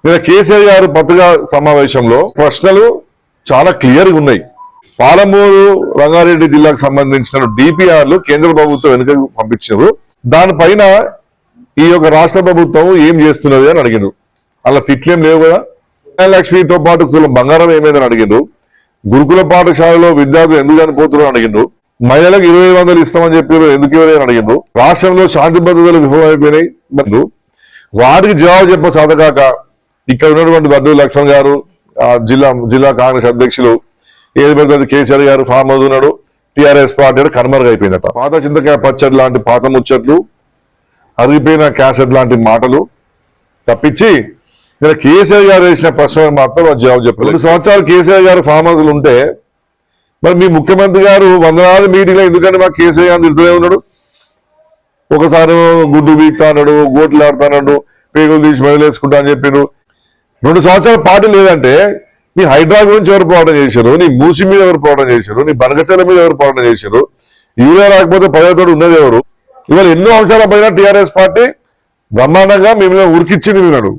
నేను కేసీఆర్ గారు పత్రికా సమావేశంలో ప్రశ్నలు చాలా క్లియర్ గా ఉన్నాయి. పాలమూరు రంగారెడ్డి జిల్లాకు సంబంధించిన డిపిఆర్లు కేంద్ర ప్రభుత్వం వెనుకకు పంపించారు. దానిపైన ఈ యొక్క రాష్ట్ర ప్రభుత్వం ఏం చేస్తున్నది అని అడిగిండ్రు. అలా తిట్లేం లేవు కదా. లక్ష్మితో పాటు తులం బంగారం ఏమైందని అడిగిండ్రు. గురుకుల పాఠశాలలో విద్యార్థులు ఎందుకు చనిపోతున్నారని అడిగిండ్రు. మహిళలకు 20,000 ఇస్తామని చెప్పారు, ఎందుకు ఇవ్వలేదని అడిగిండ్రు. రాష్ట్రంలో శాంతి భద్రతలు విఫలమైపోయినాయి అంటూ వాటికి జవాబు చెప్ప సాధకాక ఇక్కడ ఉన్నటువంటి వడ్డూ లక్ష్మణ్ గారు, జిల్లా కాంగ్రెస్ అధ్యక్షులు ఏది పెద్దది కేసీఆర్ గారు ఫామ్ అవుతున్నాడు. టీఆర్ఎస్ పార్టీ కనుమరుగు అయిపోయిందట. పాత చింతకాయ పచ్చడి లాంటి పాత ముచ్చట్లు, అరిగిపోయిన క్యాసెట్ లాంటి మాటలు తప్పించి ఇక్కడ కేసీఆర్ గారు వేసిన ప్రశ్నలు మాత్రం జవాబు చెప్పారు. 2 సంవత్సరాలు కేసీఆర్ గారు ఫామ్ హౌస్లు ఉంటే మరి మీ ముఖ్యమంత్రి గారు వందలాది మీటింగ్లో ఎందుకంటే మాకు కేసీఆర్ గారు తిడుతూనే ఉన్నాడు. ఒకసారి గుడ్డు బీక్తా అన్నాడు, గోట్లు ఆడుతాడు, పేగులు తీసి వదిలేసుకుంటా అని చెప్పాడు. 2 సంవత్సరాల పార్టీ లేదంటే నీ హైడ్రా గురించి ఎవరు పోరాటం చేశారు, నీ మూసి మీద ఎవరు పోరాటం చేశారు, నీ బనకచెల మీద ఎవరు పోరాటం చేశారు, యూరియా రాకపోతే 10వ తోడు ఉన్నది ఎవరు. ఇవాళ ఎన్నో అంశాల పైన టీఆర్ఎస్ పార్టీ బ్రహ్మాండంగా మిమ్మల్ని ఉరికిచ్చింది విన్నాడు.